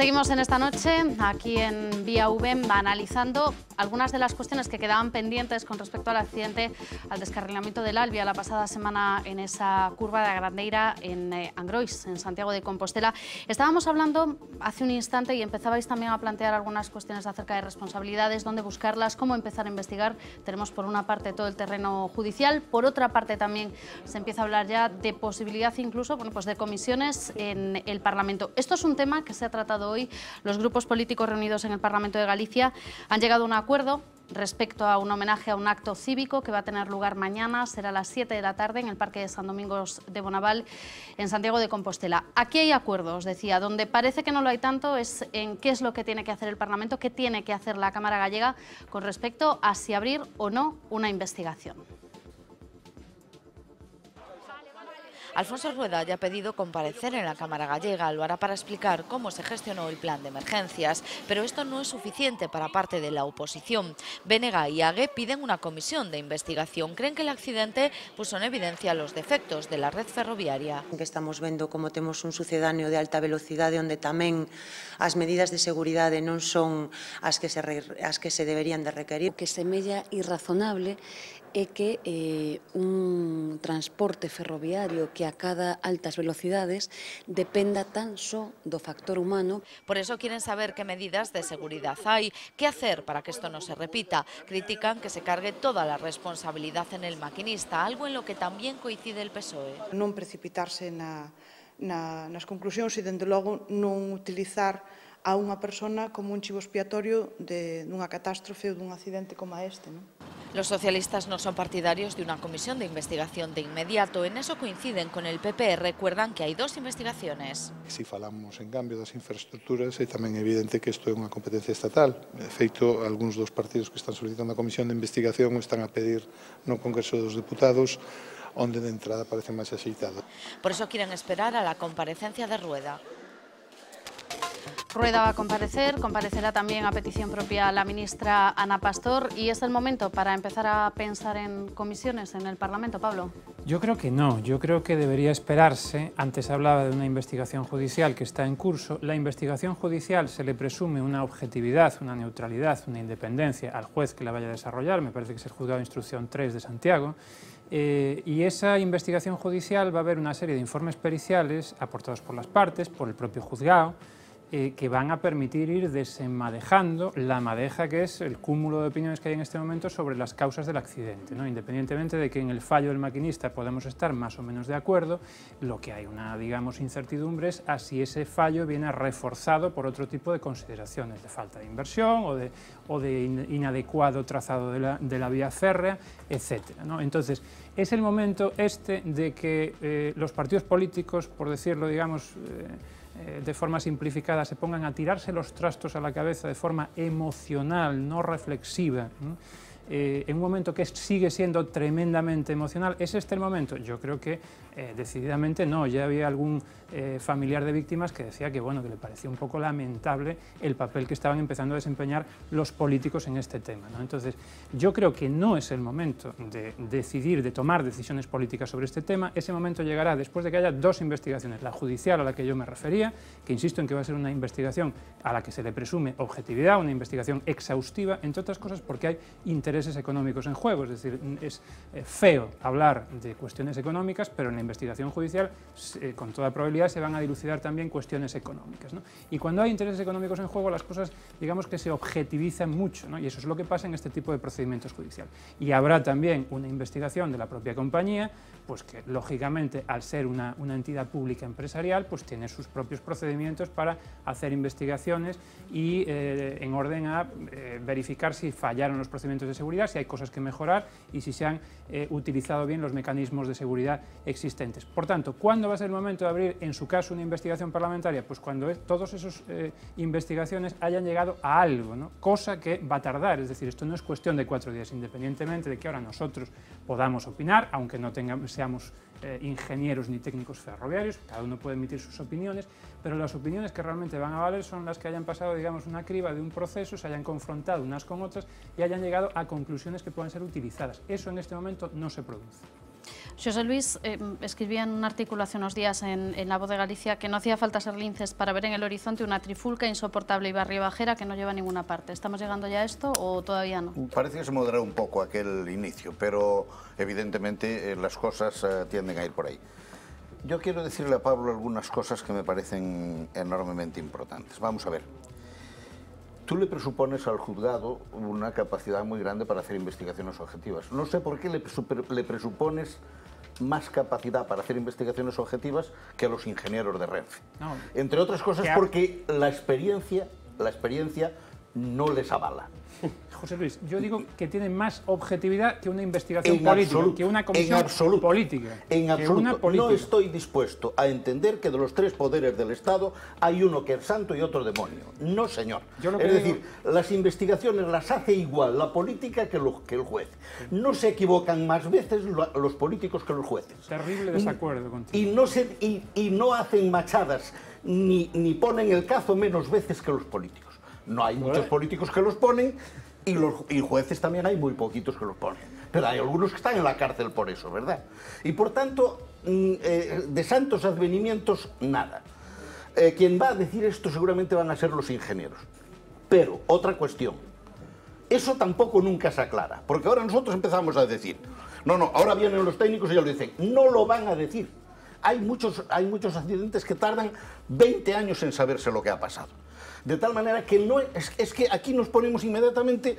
Seguimos en esta noche, aquí en Vía V, analizando algunas de las cuestiones que quedaban pendientes con respecto al accidente, al descarrilamiento del Albia la pasada semana en esa curva de Agrandeira en Angrois, en Santiago de Compostela. Estábamos hablando hace un instante y empezabais también a plantear algunas cuestiones acerca de responsabilidades, dónde buscarlas, cómo empezar a investigar. Tenemos por una parte todo el terreno judicial, por otra parte también se empieza a hablar ya de posibilidad incluso de comisiones en el Parlamento. Esto es un tema que se ha tratado hoy. Los grupos políticos reunidos en el Parlamento de Galicia han llegado a un acuerdo respecto a un homenaje a un acto cívico que va a tener lugar mañana, será a las 7 de la tarde en el Parque de San Domingos de Bonaval, en Santiago de Compostela. Aquí hay acuerdos, os decía, donde parece que no lo hay tanto es en qué es lo que tiene que hacer el Parlamento, qué tiene que hacer la Cámara Gallega con respecto a si abrir o no una investigación. Alfonso Rueda ya ha pedido comparecer en la Cámara Gallega, lo hará para explicar cómo se gestionó el plan de emergencias, pero esto no es suficiente para parte de la oposición. BNG y AGE piden una comisión de investigación, creen que el accidente puso en evidencia los defectos de la red ferroviaria. Que estamos vendo como temos un sucedáneo de alta velocidade onde tamén as medidas de seguridade non son as que se deberían de requerir. Que semella irrazonable é que un transporte ferroviario que acada altas velocidades dependa tan só do factor humano. Por eso quieren saber qué medidas de seguridad hay, qué hacer para que esto no se repita. Critican que se cargue toda la responsabilidad en el maquinista, algo en lo que también coincide el PSOE. Non precipitarse nas conclusións e, dende logo, non utilizar a unha persona como un chivo expiatorio dunha catástrofe ou dun accidente como este, non? Los socialistas no son partidarios de una comisión de investigación de inmediato. En eso coinciden con el PP. Recuerdan que hay dos investigaciones. Si falamos en cambio das infraestructuras, é tamén evidente que isto é unha competencia estatal. De feito, algúns dos partidos que están solicitando a comisión de investigación están a pedir no Congreso dos Deputados, onde de entrada parece máis axeitado. Por eso quieren esperar a la comparecencia de Rueda. Rueda va a comparecerá también a petición propia la ministra Ana Pastor, y es el momento para empezar a pensar en comisiones en el Parlamento, Pablo. Yo creo que no, yo creo que debería esperarse. Antes hablaba de una investigación judicial que está en curso. La investigación judicial se le presume una objetividad, una neutralidad, una independencia al juez que la vaya a desarrollar, me parece que es el Juzgado de Instrucción 3 de Santiago. Y esa investigación judicial va a haber una serie de informes periciales aportados por las partes, por el propio juzgado, que van a permitir ir desenmadejando la madeja que es el cúmulo de opiniones que hay en este momento sobre las causas del accidente, ¿no? Independientemente de que en el fallo del maquinista podemos estar más o menos de acuerdo, lo que hay una, digamos, incertidumbre es a si ese fallo viene reforzado por otro tipo de consideraciones, de falta de inversión o de inadecuado trazado de la vía férrea, etcétera, ¿no? Entonces, es el momento de que los partidos políticos, por decirlo, digamos, de forma simplificada, se pongan a tirarse los trastos a la cabeza de forma emocional, no reflexiva, ¿no? En un momento que sigue siendo tremendamente emocional. ¿Es este el momento? Yo creo que decididamente no. Ya había algún familiar de víctimas que decía que, bueno, que le parecía un poco lamentable el papel que estaban empezando a desempeñar los políticos en este tema, ¿no? Entonces, yo creo que no es el momento de decidir, de tomar decisiones políticas sobre este tema. Ese momento llegará después de que haya dos investigaciones. La judicial, a la que yo me refería, que insisto en que va a ser una investigación a la que se le presume objetividad, una investigación exhaustiva, entre otras cosas porque hay intereses económicos en juego. Es decir, es feo hablar de cuestiones económicas, pero en la investigación judicial, con toda probabilidad, se van a dilucidar también cuestiones económicas, ¿no? Y cuando hay intereses económicos en juego, las cosas, digamos que se objetivizan mucho, ¿no? Y eso es lo que pasa en este tipo de procedimientos judiciales. Y habrá también una investigación de la propia compañía, pues que lógicamente, al ser una entidad pública empresarial, pues tiene sus propios procedimientos para hacer investigaciones y en orden a verificar si fallaron los procedimientos de seguridad, si hay cosas que mejorar y si se han utilizado bien los mecanismos de seguridad existentes. Por tanto, ¿cuándo va a ser el momento de abrir, en su caso, una investigación parlamentaria? Pues cuando todas esas investigaciones hayan llegado a algo, ¿no? Cosa que va a tardar. Es decir, esto no es cuestión de 4 días, independientemente de que ahora nosotros podamos opinar, aunque no seamos ingenieros ni técnicos ferroviarios, cada uno puede emitir sus opiniones, pero las opiniones que realmente van a valer son las que hayan pasado, digamos, una criba de un proceso, se hayan confrontado unas con otras y hayan llegado a conclusiones que puedan ser utilizadas. Eso en este momento no se produce. José Luis escribía en un artículo hace unos días en La Voz de Galicia que no hacía falta ser linces para ver en el horizonte una trifulca insoportable y barribajera que no lleva a ninguna parte. ¿Estamos llegando ya a esto o todavía no? Parece que se moderó un poco aquel inicio, pero evidentemente las cosas tienden a ir por ahí. Yo quiero decirle a Pablo algunas cosas que me parecen enormemente importantes. Vamos a ver. Tú le presupones al juzgado una capacidad muy grande para hacer investigaciones objetivas. No sé por qué le presupones más capacidad para hacer investigaciones objetivas que a los ingenieros de Renfe. No. Entre otras cosas porque la experiencia no les avala. José Luis, yo digo que tiene más objetividad que una investigación política, que una comisión política. En absoluto. No estoy dispuesto a entender que de los tres poderes del Estado hay uno que es santo y otro demonio. No, señor. Es decir, las investigaciones las hace igual la política que el juez. No se equivocan más veces los políticos que los jueces. Terrible desacuerdo contigo. Y no hacen machadas ni ponen el cazo menos veces que los políticos. No hay muchos políticos que los ponen y jueces también hay muy poquitos que los ponen. Pero hay algunos que están en la cárcel por eso, ¿verdad? Y por tanto, de santos advenimientos, nada. Quien va a decir esto seguramente van a ser los ingenieros. Pero, otra cuestión, eso tampoco nunca se aclara, porque ahora nosotros empezamos a decir, no, ahora vienen los técnicos y ya lo dicen, no lo van a decir. Hay muchos accidentes que tardan 20 años en saberse lo que ha pasado. De tal manera que no es que aquí nos ponemos inmediatamente.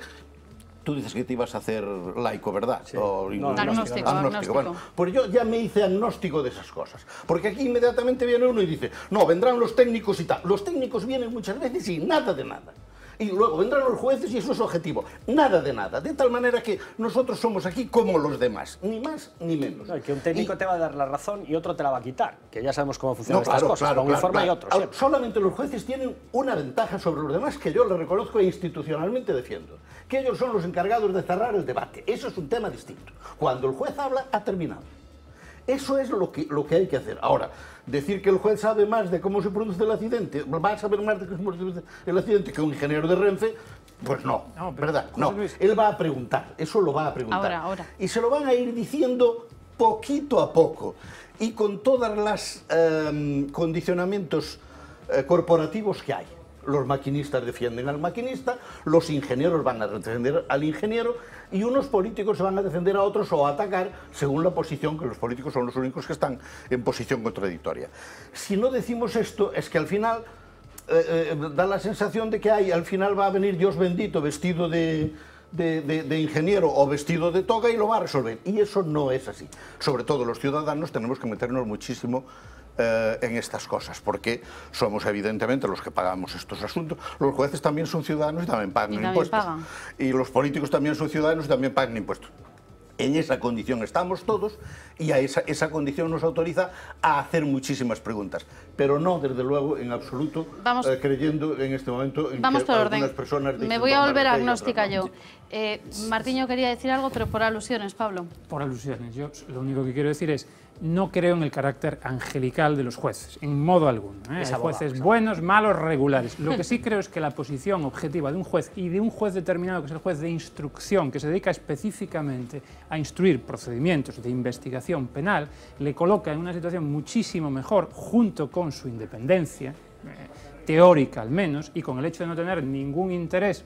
Tú dices que te ibas a hacer laico, ¿verdad? Sí. Agnóstico. Bueno, pues yo ya me hice agnóstico de esas cosas. Porque aquí inmediatamente viene uno y dice, no, vendrán los técnicos y tal. Los técnicos vienen muchas veces y nada de nada. Y luego vendrán los jueces y eso es objetivo. Nada de nada. De tal manera que nosotros somos aquí como los demás. Ni más ni menos. No, que un técnico te va a dar la razón y otro te la va a quitar. Que ya sabemos cómo funcionan estas cosas. Con un informe y otro. Solamente los jueces tienen una ventaja sobre los demás que yo les reconozco e institucionalmente defiendo. Que ellos son los encargados de cerrar el debate. Eso es un tema distinto. Cuando el juez habla, ha terminado. Eso es lo que hay que hacer. Ahora, decir que el juez sabe más de cómo se produce el accidente, va a saber más de cómo se produce el accidente que un ingeniero de Renfe, pues no, ¿verdad? No, él va a preguntar, eso lo va a preguntar. Ahora. Y se lo van a ir diciendo poquito a poco y con todos los condicionamientos corporativos que hay. Los maquinistas defienden al maquinista, los ingenieros van a defender al ingeniero y unos políticos se van a defender a otros o a atacar según la posición, que los políticos son los únicos que están en posición contradictoria. Si no decimos esto, es que al final da la sensación de que al final va a venir Dios bendito vestido de ingeniero o vestido de toga y lo va a resolver. Y eso no es así. Sobre todo los ciudadanos tenemos que meternos muchísimo en estas cosas, porque somos evidentemente los que pagamos estos asuntos. Los jueces también son ciudadanos y también pagan impuestos. Y los políticos también son ciudadanos y también pagan impuestos. En esa condición estamos todos y a esa condición nos autoriza a hacer muchísimas preguntas, pero no, desde luego, en absoluto, creyendo en este momento en que algunas personas dicen... Me voy a volver agnóstica yo. Martiño quería decir algo, pero por alusiones, Pablo. Por alusiones. Yo lo único que quiero decir es, no creo en el carácter angelical de los jueces, en modo alguno. Hay jueces buenos, malos, regulares. Lo que sí creo es que la posición objetiva de un juez y de un juez determinado, que es el juez de instrucción, que se dedica específicamente a instruir procedimientos de investigación penal, le coloca en una situación muchísimo mejor, junto con su independencia, teórica al menos, y con el hecho de no tener ningún interés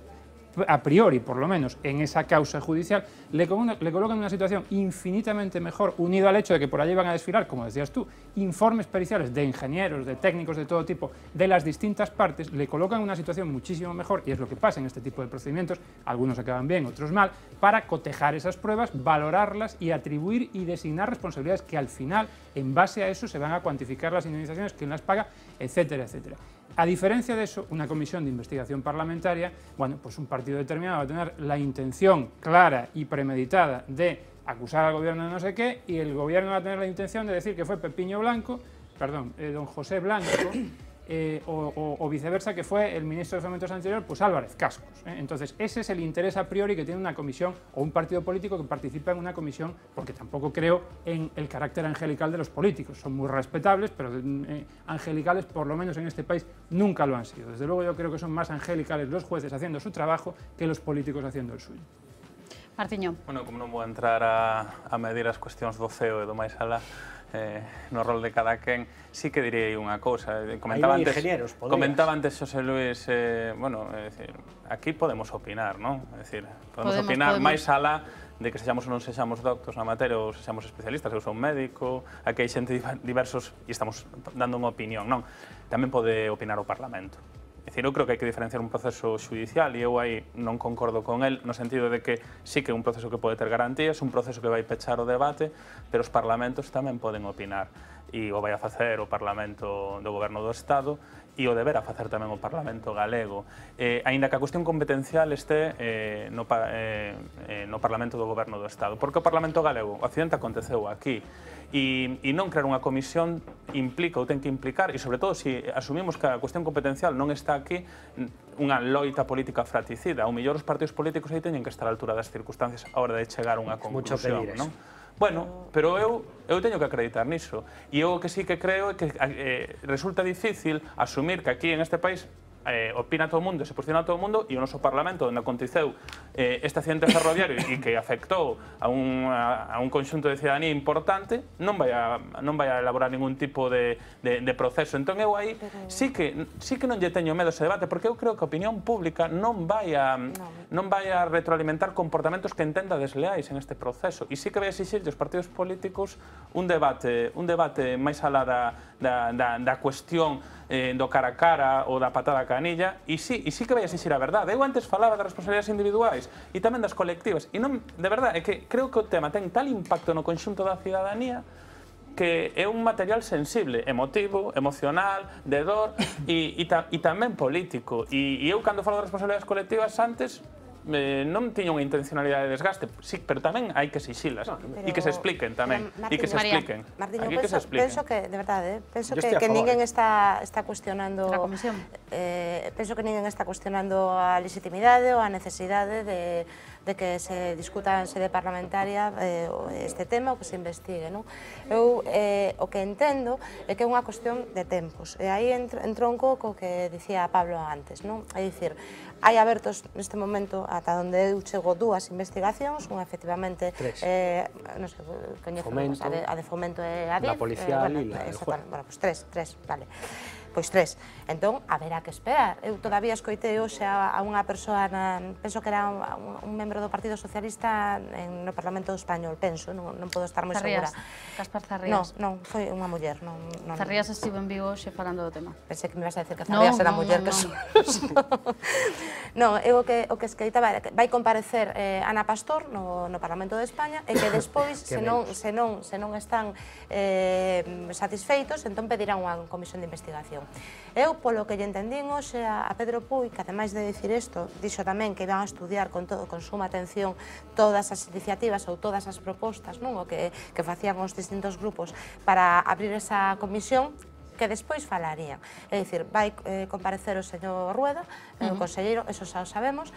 a priori, por lo menos, en esa causa judicial, le colocan en una situación infinitamente mejor, unido al hecho de que por allí van a desfilar, como decías tú, informes periciales de ingenieros, de técnicos de todo tipo, de las distintas partes, le colocan en una situación muchísimo mejor, y es lo que pasa en este tipo de procedimientos, algunos acaban bien, otros mal, para cotejar esas pruebas, valorarlas y atribuir y designar responsabilidades que al final, en base a eso, se van a cuantificar las indemnizaciones, quién las paga, etcétera, etcétera. A diferencia de eso, una comisión de investigación parlamentaria, bueno, pues un partido determinado va a tener la intención clara y premeditada de acusar al gobierno de no sé qué, y el gobierno va a tener la intención de decir que fue don José Blanco, o viceversa, que fue el ministro de Fomento anterior, pues Álvarez Cascos. Entonces, ese es el interés a priori que tiene una comisión o un partido político que participa en una comisión, porque tampoco creo en el carácter angelical de los políticos. Son muy respetables, pero angelicales, por lo menos en este país, nunca lo han sido. Desde luego yo creo que son más angelicales los jueces haciendo su trabajo que los políticos haciendo el suyo. Martiño. Bueno, como non vou entrar a medir as cuestións do CEO e do máis alá, no rol de cada quen, sí que direi unha cousa. Comentaba antes Xosé Luis, bueno, aquí podemos opinar, non? É dicir, podemos opinar máis alá de que sexamos ou non sexamos doctos na materia ou sexamos especialistas. Eu sou un médico, aquí hai xente diversos e estamos dando unha opinión, non? Tamén pode opinar o Parlamento. É dicir, eu creo que hai que diferenciar un proceso xudicial e eu aí non concordo con el no sentido de que sí que é un proceso que pode ter garantías, un proceso que vai pechar o debate, pero os parlamentos tamén poden opinar e o vai a facer o Parlamento do Goberno do Estado e o deberá facer tamén o Parlamento galego. Aínda que a cuestión competencial este no Parlamento do Goberno do Estado. Porque o Parlamento galego, o accidente aconteceu aquí, e non crear unha comisión implica ou ten que implicar, e sobre todo se asumimos que a cuestión competencial non está aquí, unha loita política fratricida. Ao mellor os partidos políticos aí teñen que estar á altura das circunstancias a hora de chegar a unha conclusión, non? Bueno, pero eu teño que acreditar niso. E eu o que sí que creo é que resulta difícil asumir que aquí en este país opina todo o mundo, se posiciona todo o mundo, e o noso Parlamento, onde aconteceu este accidente ferroviario e que afectou a un conxunto de cidadanía importante, non vai a elaborar ningún tipo de proceso. Entón eu aí sí que non lle teño medo ese debate, porque eu creo que a opinión pública non vai a retroalimentar comportamentos que entenda desleais en este proceso. E sí que vai a exixir aos partidos políticos un debate máis alá da cuestión do cara a cara ou da patada a canilla, e sí que vai a exixir a verdade. Eu antes falaba das responsabilidades individuais e tamén das colectivas, e non, de verdade, é que creo que o tema ten tal impacto no conxunto da cidadanía que é un material sensible, emotivo, emocional, de dor e tamén político. E eu, cando falo de responsabilidades colectivas antes, non tiña unha intencionalidade de desgaste, sí, pero tamén hai que exixilas e que se expliquen tamén, e que se expliquen. Martiño, penso que, de verdade, penso que ninguén está cuestionando a comisión. Penso que ninguén está cuestionando a legitimidade ou a necesidade de que se discuta en sede parlamentaria este tema ou que se investigue. Eu o que entendo é que é unha cuestión de tempos, e aí entronco co que dicía Pablo antes. É dicir, hai abertos neste momento, ata onde eu chego, dúas investigacións, unha efectivamente, non sei, coñezo, a de Fomento e a DIF, la policial e la del juez. Bueno, pois tres, vale. Pois tres. Entón, haberá que esperar. Eu todavía escoitei hoxe a unha persoa, penso que era un membro do Partido Socialista no Parlamento Español, penso, non podo estar moi segura. Gaspar Zarrías. Non, foi unha muller. Zarrías estivo en Vigo hoxe falando do tema. Pensei que me ibas a decir que Zarrías era muller, que son... Non, eu o que escoitaba era que vai comparecer Ana Pastor no Parlamento de España e que despois, se non están satisfeitos, entón pedirán unha comisión de investigación. Eu, polo que lle entendín hoxe a Pedro Puy, que ademais de dicir isto, dixo tamén que iban a estudiar con suma atención todas as iniciativas ou todas as propostas que facían os distintos grupos para abrir esa comisión, que despois falarían. É dicir, vai comparecer o señor Rueda, o conselleiro, eso xa o sabemos.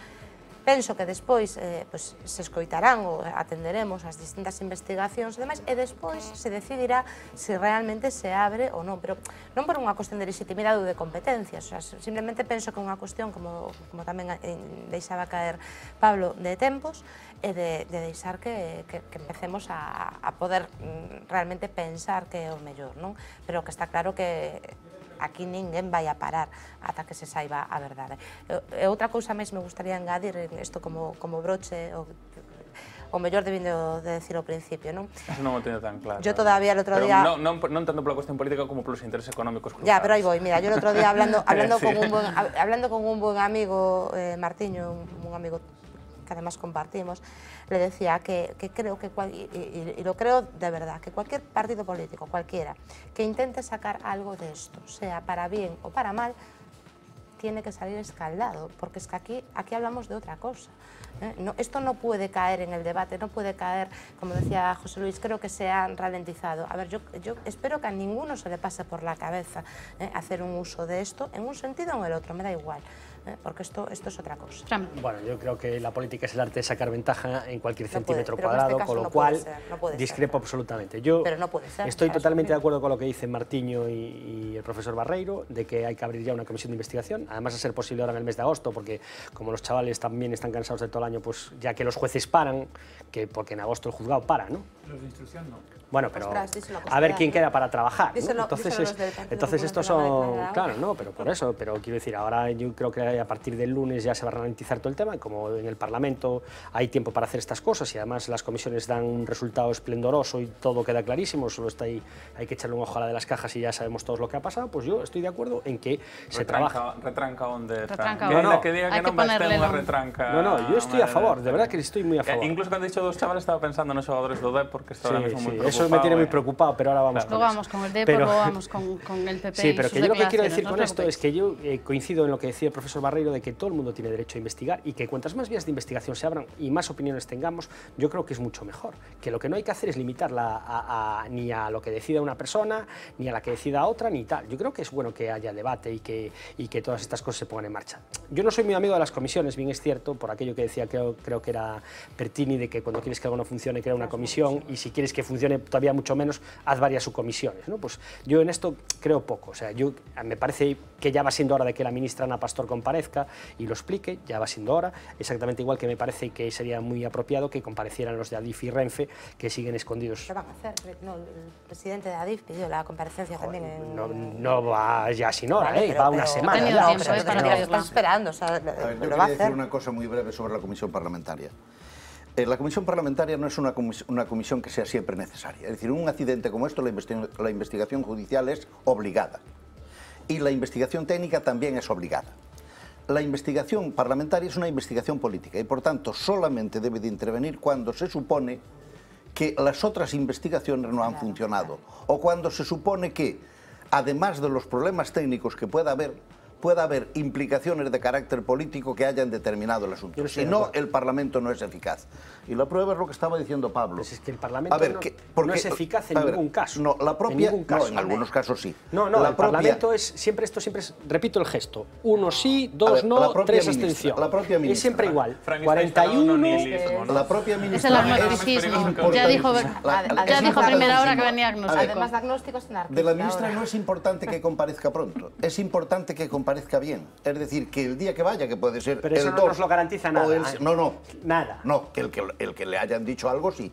Penso que despois se escoitarán ou atenderemos as distintas investigacións e demais, e despois se decidirá se realmente se abre ou non, pero non por unha cuestión de legitimidade ou de competencias. Simplemente penso que é unha cuestión, como tamén deixaba caer Pablo, de tempos, e de deixar que empecemos a poder realmente pensar que é o mellor, non? Pero que está claro que aquí ninguén vai a parar ata que se saiba a verdade. E outra cousa máis me gustaría engadir isto como broche, o mellor debindo de decir ao principio, non? Eso non o teño tan claro. Yo todavía el otro día... Non tanto pola cuestión política como polos intereses económicos cruzados. Ya, pero aí voy. Mira, yo el otro día hablando con un buen amigo, Martiño, un amigo que además compartimos, le decía que creo que, y lo creo de verdad, que cualquier partido político, cualquiera, que intente sacar algo de esto, sea para bien o para mal, tiene que salir escaldado, porque es que aquí hablamos de otra cosa. Esto no puede caer en el debate, no puede caer, como decía José Luis, creo que se han ralentizado. A ver, yo espero que a ninguno se le pase por la cabeza hacer un uso de esto en un sentido o en el otro, me da igual. porque esto es otra cosa. Bueno, yo creo que la política es el arte de sacar ventaja en cualquier centímetro cuadrado, con lo cual discrepo absolutamente. Yo estoy totalmente de acuerdo con lo que dicen Martiño y el profesor Barreiro, de que hay que abrir ya una comisión de investigación, además a ser posible ahora en el mes de agosto, porque como los chavales también están cansados de todo el año, pues ya que los jueces paran, porque en agosto el juzgado para, ¿no? Los de instrucción no. Bueno, pero a ver quién queda para trabajar, ¿no? Entonces estos son... Claro, no, pero por eso, pero quiero decir, ahora yo creo que a partir del lunes ya se va a ralentizar todo el tema, y como en el Parlamento hay tiempo para hacer estas cosas y además las comisiones dan un resultado esplendoroso y todo queda clarísimo, solo está ahí, hay que echarle un ojo a la de las cajas y ya sabemos todos lo que ha pasado, pues yo estoy de acuerdo en que se trabaja. Retranca onde retranca. Que diga que non vai ter unha retranca. No, yo estoy a favor, de verdad que estoy muy a favor. Incluso cando he dicho dos chavales estaba pensando nos xogadores do Dep porque está ahora mismo moi preocupado. Eso me tiene muy preocupado, pero ahora vamos con eso. Luego vamos con el Dep, luego vamos con el PP. Sí, pero que yo lo que quiero decir con esto es que yo coincido en lo que decía el profesor Barreiro de que todo el mundo tiene derecho a investigar y que cuantas más vías de investigación se abran y más opiniones tengamos, yo creo que es mucho mejor. Que lo que no hay que hacer es limitarla ni a lo que decida una persona, ni a la que decida otra, ni tal. Yo creo que es bueno que haya debate y que todas estas cosas se pongan en marcha. Yo no soy muy amigo de las comisiones, bien es cierto, por aquello que decía, creo que era Pertini, de que cuando quieres que algo no funcione, crea una comisión, y si quieres que funcione todavía mucho menos, haz varias subcomisiones, ¿no? Pues yo en esto creo poco. O sea, me parece que ya va siendo hora de que la ministra Ana Pastor comparezca y lo explique, ya va siendo hora, exactamente igual que me parece que sería muy apropiado que comparecieran los de Adif y Renfe, que siguen escondidos. ¿Qué van a hacer? No, el presidente de Adif pidió la comparecencia también en... No va ya sin hora, va una semana. Estás esperando, o sea, yo quería decir una cosa muy breve sobre la comisión parlamentaria. La comisión parlamentaria no es una comisión que sea siempre necesaria. Es decir, en un accidente como esto, la investigación judicial es obligada. Y la investigación técnica también es obligada. La investigación parlamentaria es una investigación política y, por tanto, solamente debe de intervenir cuando se supone que las otras investigaciones no han funcionado o cuando se supone que, además de los problemas técnicos que pueda haber implicaciones de carácter político que hayan determinado el asunto. Si no, el Parlamento no es eficaz. Y la prueba es lo que estaba diciendo Pablo. Pues es que el Parlamento no es eficaz en ningún caso. No, en algunos casos sí. No, el Parlamento es siempre repito el gesto, 1 sí, 2 no, 3 abstención. La propia ministra. Es siempre igual. 41... La propia ministra... Es el agnosticismo. Ya dijo a primera hora que venía agnóstico. Además de agnóstico es anarquista. De la ministra no es importante que comparezca pronto. Es importante que parezca bien, es decir, que el día que vaya, que puede ser pero eso no nos lo garantiza nada. Nada. No, el que le hayan dicho algo sí.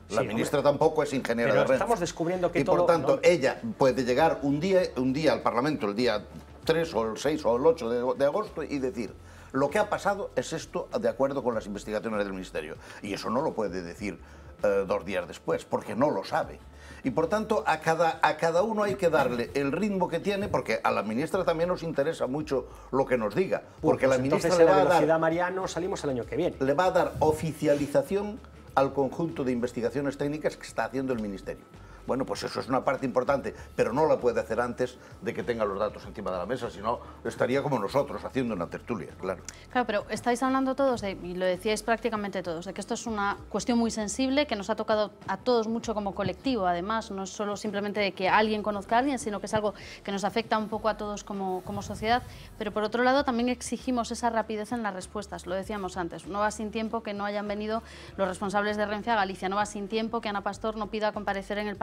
La ministra tampoco es ingeniera de Renfe. Estamos descubriendo que y por tanto, ella puede llegar un día al Parlamento, el día 3 o el 6 o el 8 de agosto, y decir, lo que ha pasado es esto de acuerdo con las investigaciones del Ministerio. Y eso no lo puede decir 2 días después, porque no lo sabe. Y por tanto, a cada uno hay que darle el ritmo que tiene, porque a la ministra también nos interesa mucho lo que nos diga. Porque la ministra le va a dar... Mariano, salimos el año que viene. Le va a dar oficialización al conjunto de investigaciones técnicas que está haciendo el Ministerio. Bueno, pues eso es una parte importante, pero no la puede hacer antes de que tenga los datos encima de la mesa, si no estaría como nosotros, haciendo una tertulia, claro. Claro, pero estáis hablando todos, y lo decíais prácticamente todos, de que esto es una cuestión muy sensible, que nos ha tocado a todos mucho como colectivo, además, no es solo simplemente de que alguien conozca a alguien, sino que es algo que nos afecta un poco a todos como sociedad, pero por otro lado también exigimos esa rapidez en las respuestas, lo decíamos antes, no va sin tiempo que no hayan venido los responsables de Renfe a Galicia, no va sin tiempo que Ana Pastor no pida comparecer en el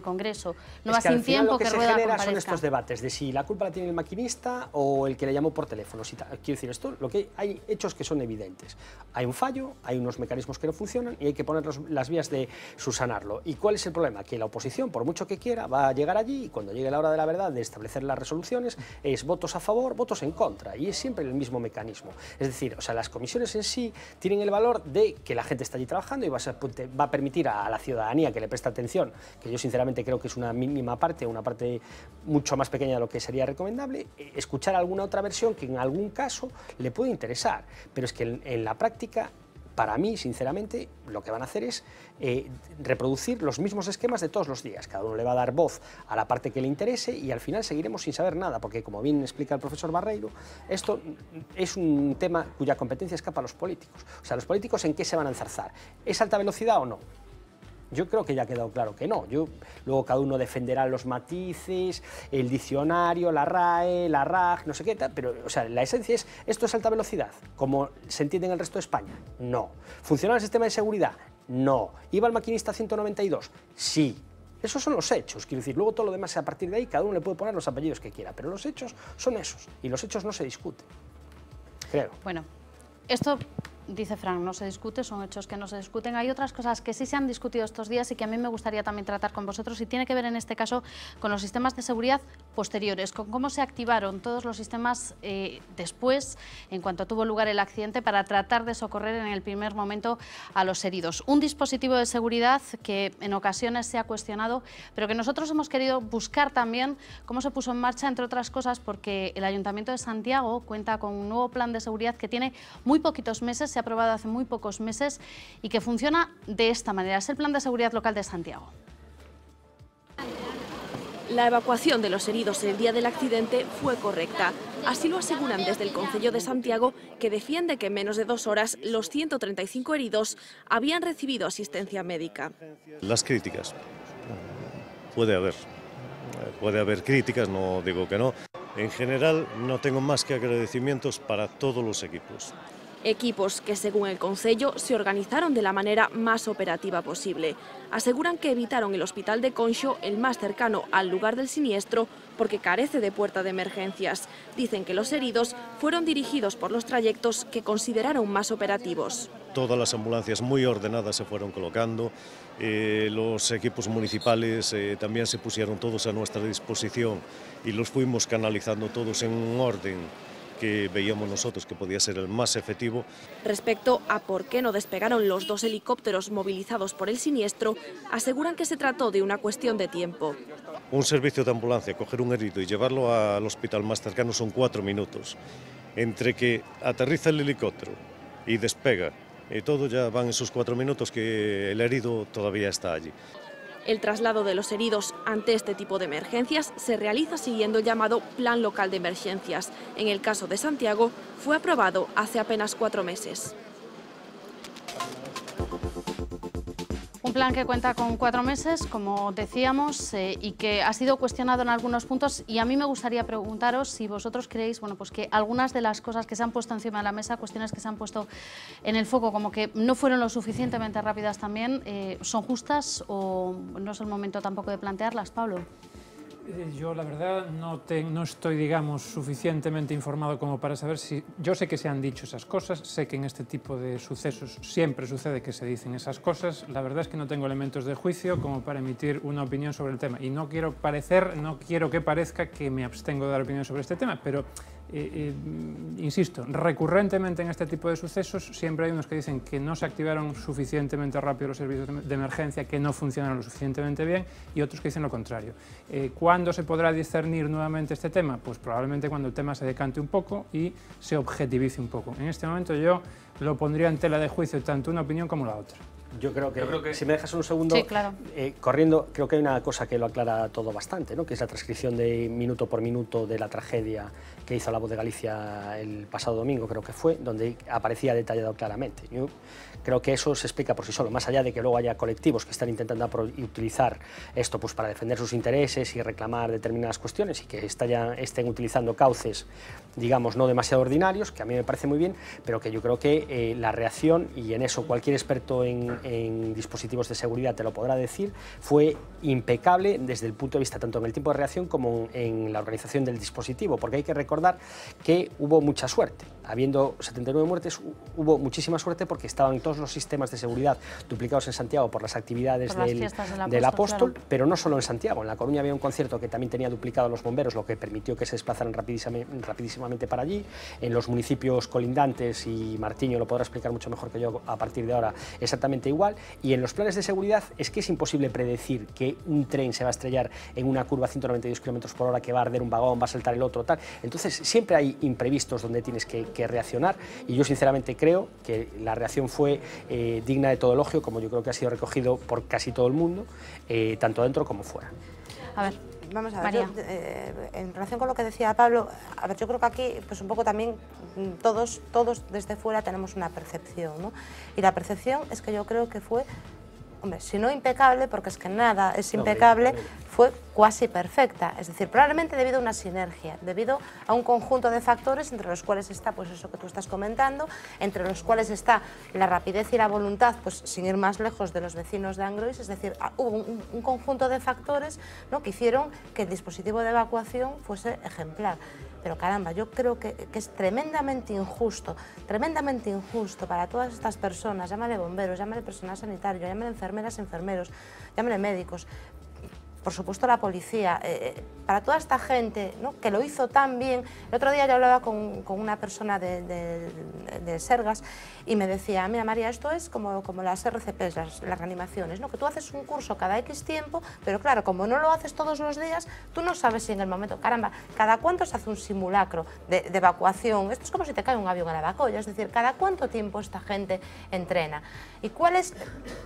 Congreso. No va sin tiempo que Rueda comparezca. Son estos debates de si la culpa la tiene el maquinista o el que le llamó por teléfono. Quiero decir, esto, lo que hay hechos que son evidentes. Hay un fallo, hay unos mecanismos que no funcionan y hay que poner las vías de subsanarlo. ¿Y cuál es el problema? Que la oposición, por mucho que quiera, va a llegar allí y cuando llegue la hora de la verdad de establecer las resoluciones, es votos a favor, votos en contra. Y es siempre el mismo mecanismo. Es decir, o sea, las comisiones en sí tienen el valor de que la gente está allí trabajando y va a permitir a la ciudadanía que le preste atención, que yo sinceramente creo que es una mínima parte, una parte mucho más pequeña de lo que sería recomendable, escuchar alguna otra versión que en algún caso le puede interesar, pero es que en la práctica, para mí, sinceramente, lo que van a hacer es reproducir los mismos esquemas de todos los días. Cada uno le va a dar voz a la parte que le interese y al final seguiremos sin saber nada, porque como bien explica el profesor Barreiro, esto es un tema cuya competencia escapa a los políticos. O sea, los políticos ¿en qué se van a enzarzar? ¿Es alta velocidad o no? Yo creo que ya ha quedado claro que no. Luego cada uno defenderá los matices, el diccionario, la RAE, la RAG, no sé qué tal, pero o sea, la esencia es, ¿esto es alta velocidad, como se entiende en el resto de España? No. ¿Funciona el sistema de seguridad? No. ¿Iba el maquinista a 192? Sí. Esos son los hechos, quiero decir, luego todo lo demás a partir de ahí cada uno le puede poner los apellidos que quiera, pero los hechos son esos, y los hechos no se discuten, creo. Bueno, esto, dice Fran, no se discute, son hechos que no se discuten. Hay otras cosas que sí se han discutido estos días y que a mí me gustaría también tratar con vosotros, y tiene que ver en este caso con los sistemas de seguridad posteriores, con cómo se activaron todos los sistemas después, en cuanto tuvo lugar el accidente, para tratar de socorrer en el primer momento a los heridos. Un dispositivo de seguridad que en ocasiones se ha cuestionado, pero que nosotros hemos querido buscar también cómo se puso en marcha, entre otras cosas porque el Ayuntamiento de Santiago cuenta con un nuevo plan de seguridad que tiene muy poquitos meses, se ha aprobado hace muy pocos meses y que funciona de esta manera. Es el Plan de Seguridad Local de Santiago. La evacuación de los heridos el día del accidente fue correcta. Así lo aseguran desde el Concello de Santiago, que defiende que en menos de 2 horas los 135 heridos habían recibido asistencia médica. Las críticas. Puede haber críticas, no digo que no. En general no tengo más que agradecimientos para todos los equipos. Equipos que, según el Concello, se organizaron de la manera más operativa posible. Aseguran que evitaron el hospital de Conxo, el más cercano al lugar del siniestro, porque carece de puerta de emergencias. Dicen que los heridos fueron dirigidos por los trayectos que consideraron más operativos. Todas las ambulancias muy ordenadas se fueron colocando, los equipos municipales también se pusieron todos a nuestra disposición y los fuimos canalizando todos en un orden que veíamos nosotros que podía ser el más efectivo. Respecto a por qué no despegaron los 2 helicópteros movilizados por el siniestro, aseguran que se trató de una cuestión de tiempo. Un servicio de ambulancia, coger un herido y llevarlo al hospital más cercano son 4 minutos. Entre que aterriza el helicóptero y despega, y todo ya van esos 4 minutos que el herido todavía está allí. El traslado de los heridos ante este tipo de emergencias se realiza siguiendo el llamado Plan Local de Emergencias. En el caso de Santiago, fue aprobado hace apenas 4 meses. Un plan que cuenta con 4 meses, como decíamos, y que ha sido cuestionado en algunos puntos, y a mí me gustaría preguntaros si vosotros creéis, bueno, pues que algunas de las cosas que se han puesto encima de la mesa, cuestiones que se han puesto en el foco, como que no fueron lo suficientemente rápidas también, ¿son justas o no es el momento tampoco de plantearlas, Pablo? Yo, la verdad, no estoy, digamos, suficientemente informado como para saber si... Yo sé que se han dicho esas cosas, sé que en este tipo de sucesos siempre sucede que se dicen esas cosas. La verdad es que no tengo elementos de juicio como para emitir una opinión sobre el tema. Y no quiero que parezca que me abstengo de dar opinión sobre este tema, pero... insisto, recurrentemente en este tipo de sucesos siempre hay unos que dicen que no se activaron suficientemente rápido los servicios de emergencia, que no funcionaron lo suficientemente bien, y otros que dicen lo contrario. ¿Cuándo se podrá discernir nuevamente este tema? Pues probablemente cuando el tema se decante un poco y se objetivice un poco. En este momento yo lo pondría en tela de juicio tanto una opinión como la otra. Yo creo que si me dejas un segundo, sí, claro. Corriendo, creo que hay una cosa que lo aclara todo bastante, ¿no? Que es la transcripción de minuto por minuto de la tragedia que hizo La Voz de Galicia el pasado domingo, creo que fue, donde aparecía detallado claramente. Yo creo que eso se explica por sí solo, más allá de que luego haya colectivos que están intentando utilizar esto pues, para defender sus intereses y reclamar determinadas cuestiones y que estén utilizando cauces, digamos, no demasiado ordinarios, que a mí me parece muy bien, pero que yo creo que la reacción, y en eso cualquier experto en dispositivos de seguridad te lo podrá decir, fue impecable desde el punto de vista tanto en el tiempo de reacción como en la organización del dispositivo, porque hay que recordar que hubo mucha suerte. Habiendo 79 muertes, hubo muchísima suerte porque estaban todos los sistemas de seguridad duplicados en Santiago por las actividades del Apóstol, claro. Pero no solo en Santiago. En La Coruña había un concierto que también tenía duplicado los bomberos, lo que permitió que se desplazaran rapidísimamente para allí. En los municipios colindantes, y Martiño lo podrá explicar mucho mejor que yo a partir de ahora, exactamente igual. Y en los planes de seguridad es que es imposible predecir que un tren se va a estrellar en una curva a 192 km/h, que va a arder un vagón, va a saltar el otro, tal. Entonces siempre hay imprevistos donde tienes que reaccionar, y yo sinceramente creo que la reacción fue digna de todo elogio, como yo creo que ha sido recogido por casi todo el mundo, tanto dentro como fuera. A ver, vamos a ver, yo, en relación con lo que decía Pablo, a ver, yo creo que aquí pues un poco también todos desde fuera tenemos una percepción, ¿no? Y la percepción es que yo creo que fue hombre, si no impecable, porque es que nada es impecable, fue cuasi perfecta. Es decir, probablemente debido a una sinergia, debido a un conjunto de factores entre los cuales está, pues eso que tú estás comentando, entre los cuales está la rapidez y la voluntad, pues sin ir más lejos, de los vecinos de Angrois. Es decir, hubo un conjunto de factores, ¿no?, que hicieron que el dispositivo de evacuación fuese ejemplar. Pero caramba, yo creo que es tremendamente injusto para todas estas personas, llámale bomberos, llámale personal sanitario, llámale enfermeras, enfermeros, llámale médicos, por supuesto la policía, para toda esta gente, ¿no?, que lo hizo tan bien. El otro día yo hablaba con una persona de Sergas y me decía, mira María, esto es como las RCPs, las reanimaciones, ¿no?, que tú haces un curso cada X tiempo, pero claro, como no lo haces todos los días, tú no sabes si en el momento, caramba, cada cuánto se hace un simulacro de evacuación. Esto es como si te cae un avión a la Bacoya, es decir, cada cuánto tiempo esta gente entrena. ¿Y cuál es,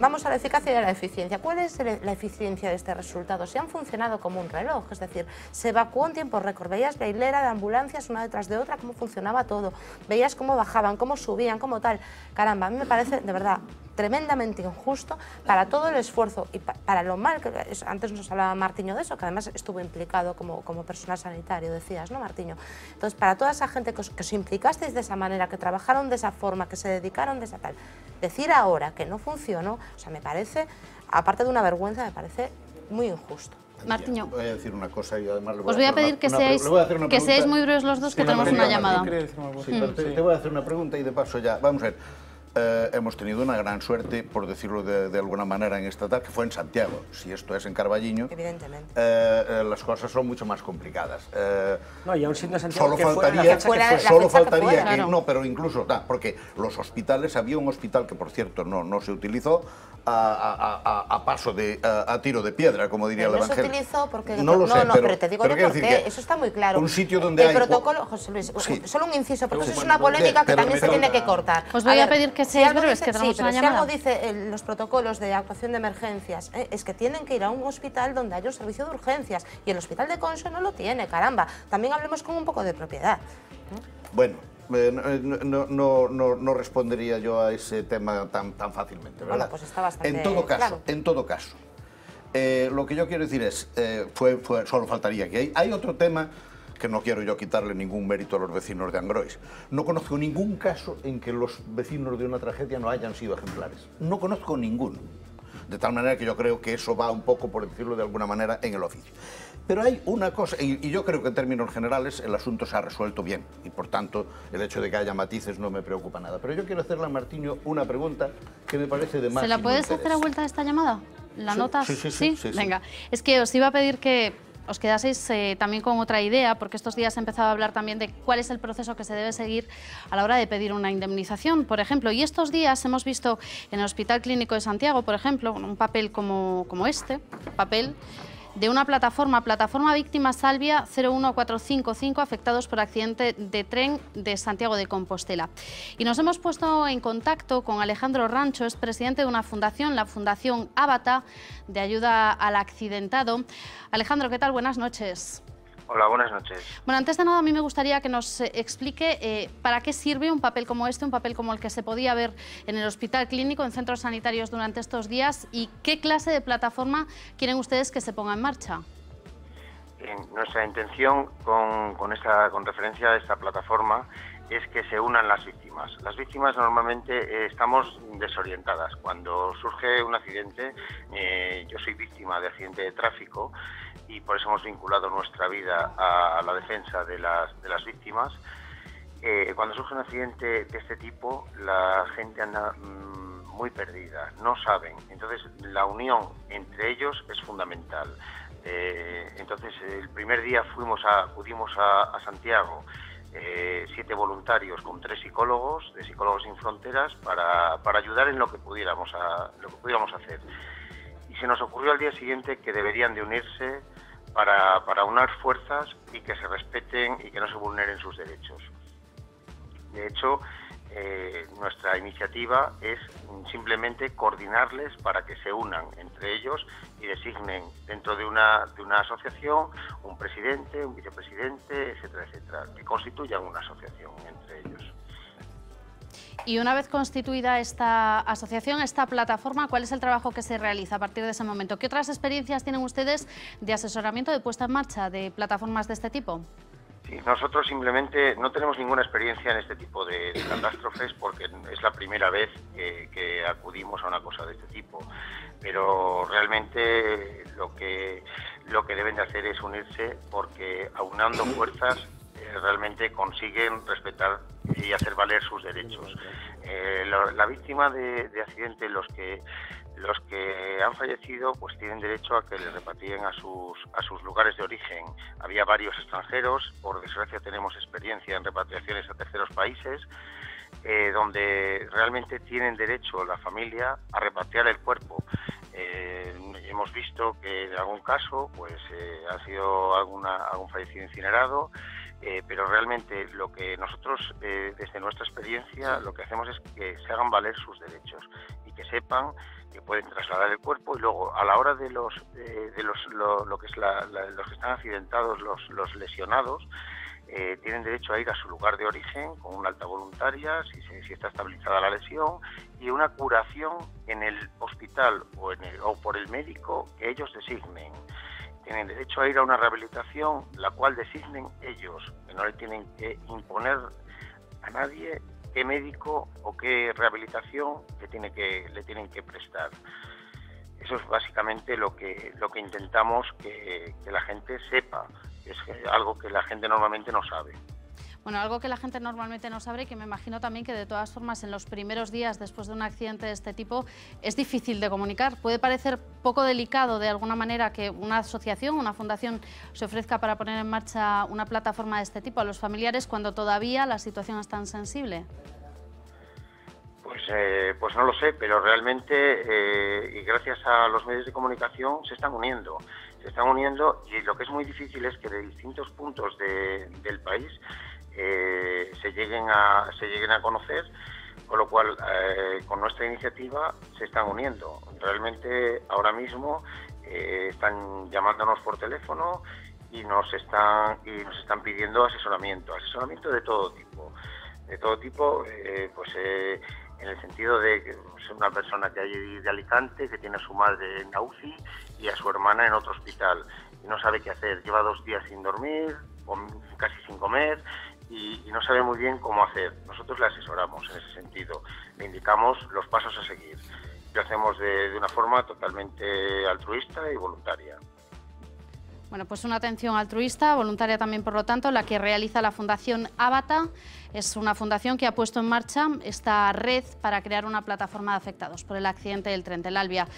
vamos a la eficacia y a la eficiencia, cuál es la eficiencia de este resultado? Si han funcionado como un reloj, es decir, se evacuó en tiempo récord, veías la hilera de ambulancias una detrás de otra, cómo funcionaba todo, veías cómo bajaban, cómo subían, cómo tal. Caramba, a mí me parece de verdad tremendamente injusto para todo el esfuerzo y para lo mal que... Antes nos hablaba Martiño de eso, que además estuvo implicado como personal sanitario, decías, ¿no, Martiño? Entonces, para toda esa gente que os implicasteis de esa manera, que trabajaron de esa forma, que se dedicaron de esa tal, decir ahora que no funcionó, o sea, me parece, aparte de una vergüenza, me parece muy injusto. Martiño. Voy a decir una cosa y además le voy os voy a pedir que seáis muy breves los dos, que tenemos una llamada. Sí, pero te voy a hacer una pregunta y de paso ya, vamos a ver. Hemos tenido una gran suerte, por decirlo de alguna manera, en esta tarde, que fue en Santiago. Si esto es en Carballiño, evidentemente, las cosas son mucho más complicadas. No, y aún siendo Santiago, solo faltaría que no, pero incluso, porque los hospitales, había un hospital que, por cierto, no se utilizó, a tiro de piedra, como diría el Evangelio. No se utilizó porque... No lo sé, pero te digo yo por qué, eso está muy claro. Un sitio donde el protocolo, José Luis, solo un inciso, porque eso es una polémica que también se tiene que cortar. Os voy a pedir que seáis breves, que tenemos una llamada. Si algo dice los protocolos de actuación de emergencias, es que tienen que ir a un hospital donde haya un servicio de urgencias, y el hospital de Conso no lo tiene, caramba. También hablemos con un poco de propiedad. Bueno, no respondería yo a ese tema tan fácilmente, ¿verdad? Bueno, pues está bastante claro. En todo caso, lo que yo quiero decir es, solo faltaría que hay otro tema que no quiero yo quitarle ningún mérito a los vecinos de Angrois. No conozco ningún caso en que los vecinos de una tragedia no hayan sido ejemplares. No conozco ninguno. De tal manera que yo creo que eso va un poco, por decirlo de alguna manera, en el oficio. Pero hay una cosa, y yo creo que en términos generales el asunto se ha resuelto bien, y por tanto el hecho de que haya matices no me preocupa nada. Pero yo quiero hacerle a Martiño una pregunta que me parece de máximo interés. ¿Se la puedes hacer a vuelta de esta llamada? ¿La notas? Sí. Venga, es que os iba a pedir que os quedaseis también con otra idea, porque estos días he empezado a hablar también de cuál es el proceso que se debe seguir a la hora de pedir una indemnización, por ejemplo. Y estos días hemos visto en el Hospital Clínico de Santiago, por ejemplo, un papel como este, papel de una plataforma Víctima Salvia 01455, afectados por accidente de tren de Santiago de Compostela. Y nos hemos puesto en contacto con Alejandro Rancho, es presidente de una fundación, la Fundación Ábata, de ayuda al accidentado. Alejandro, ¿qué tal? Buenas noches. Hola, buenas noches. Bueno, antes de nada, a mí me gustaría que nos explique para qué sirve un papel como este, un papel como el que se podía ver en el Hospital Clínico, en centros sanitarios durante estos días, y qué clase de plataforma quieren ustedes que se ponga en marcha. Nuestra intención con referencia a esta plataforma es que se unan las víctimas. Las víctimas normalmente estamos desorientadas. Cuando surge un accidente, yo soy víctima de accidente de tráfico, y por eso hemos vinculado nuestra vida a la defensa de las víctimas. Cuando surge un accidente de este tipo, la gente anda muy perdida, no saben. Entonces, la unión entre ellos es fundamental. Entonces, el primer día acudimos a Santiago, 7 voluntarios con 3 psicólogos, de Psicólogos Sin Fronteras, para ayudar en lo que pudiéramos hacer. Y se nos ocurrió al día siguiente que deberían de unirse para unar fuerzas y que se respeten y que no se vulneren sus derechos. De hecho, nuestra iniciativa es simplemente coordinarles para que se unan entre ellos y designen dentro de una asociación un presidente, un vicepresidente, etcétera, etcétera, que constituyan una asociación entre ellos. Y una vez constituida esta asociación, esta plataforma, ¿cuál es el trabajo que se realiza a partir de ese momento? ¿Qué otras experiencias tienen ustedes de asesoramiento, de puesta en marcha de plataformas de este tipo? Sí, nosotros simplemente no tenemos ninguna experiencia en este tipo de catástrofes porque es la primera vez que acudimos a una cosa de este tipo. Pero realmente lo que deben de hacer es unirse porque aunando fuerzas realmente consiguen respetar y hacer valer sus derechos. La víctima de accidente, los que han fallecido, pues tienen derecho a que les repatrien a sus lugares de origen. Había varios extranjeros, por desgracia tenemos experiencia en repatriaciones a terceros países, donde realmente tienen derecho la familia a repatriar el cuerpo. Hemos visto que en algún caso pues ha sido algún fallecido incinerado, pero realmente lo que nosotros desde nuestra experiencia lo que hacemos es que se hagan valer sus derechos y que sepan que pueden trasladar el cuerpo y luego a la hora de los que están accidentados, los lesionados, tienen derecho a ir a su lugar de origen con una alta voluntaria si está estabilizada la lesión y una curación en el hospital o por el médico que ellos designen. Tienen derecho a ir a una rehabilitación la cual designen ellos, que no le tienen que imponer a nadie qué médico o qué rehabilitación le tienen que prestar. Eso es básicamente lo que intentamos que la gente sepa. Es algo que la gente normalmente no sabe. Bueno, algo que la gente normalmente no sabe y que me imagino también que de todas formas en los primeros días después de un accidente de este tipo es difícil de comunicar. Puede parecer poco delicado de alguna manera que una asociación, una fundación se ofrezca para poner en marcha una plataforma de este tipo a los familiares cuando todavía la situación es tan sensible. Pues no lo sé, pero realmente y gracias a los medios de comunicación se están uniendo y lo que es muy difícil es que de distintos puntos del país se lleguen a conocer, con lo cual con nuestra iniciativa se están uniendo. Realmente ahora mismo están llamándonos por teléfono y nos están pidiendo asesoramiento de todo tipo, en el sentido de que es una persona que hay de Alicante, que tiene a su madre en la UCI y a su hermana en otro hospital y no sabe qué hacer, lleva 2 días sin dormir, casi sin comer y no sabe muy bien cómo hacer. Nosotros le asesoramos en ese sentido, le indicamos los pasos a seguir. Lo hacemos de una forma totalmente altruista y voluntaria. Bueno, pues una atención altruista, voluntaria también, por lo tanto, la que realiza la Fundación Ábata. Es una fundación que ha puesto en marcha esta red para crear una plataforma de afectados por el accidente del tren del Albia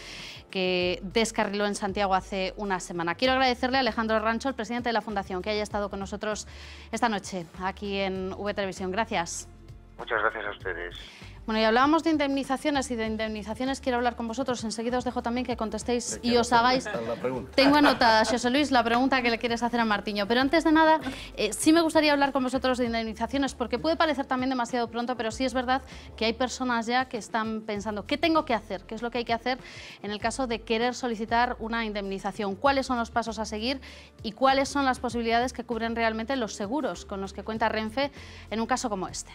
que descarriló en Santiago hace una semana. Quiero agradecerle a Alejandro Rancho, el presidente de la Fundación, que haya estado con nosotros esta noche aquí en V Televisión. Gracias. Muchas gracias a ustedes. Bueno, y hablábamos de indemnizaciones quiero hablar con vosotros. Enseguida os dejo también que contestéis y os hagáis... Tengo anotada, José Luis, la pregunta que le quieres hacer a Martiño. Pero antes de nada, sí me gustaría hablar con vosotros de indemnizaciones, porque puede parecer también demasiado pronto, pero sí es verdad que hay personas ya que están pensando ¿qué tengo que hacer? ¿Qué es lo que hay que hacer en el caso de querer solicitar una indemnización? ¿Cuáles son los pasos a seguir y cuáles son las posibilidades que cubren realmente los seguros con los que cuenta Renfe en un caso como este?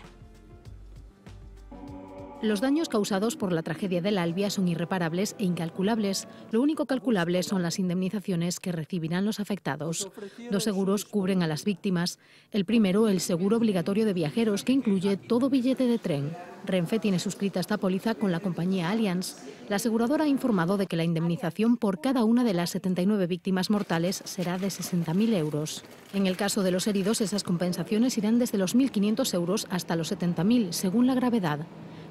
Los daños causados por la tragedia del Albia son irreparables e incalculables. Lo único calculable son las indemnizaciones que recibirán los afectados. 2 seguros cubren a las víctimas. El primero, el seguro obligatorio de viajeros, que incluye todo billete de tren. Renfe tiene suscrita esta póliza con la compañía Allianz. La aseguradora ha informado de que la indemnización por cada una de las 79 víctimas mortales será de 60.000 euros. En el caso de los heridos, esas compensaciones irán desde los 1.500 euros hasta los 70.000, según la gravedad.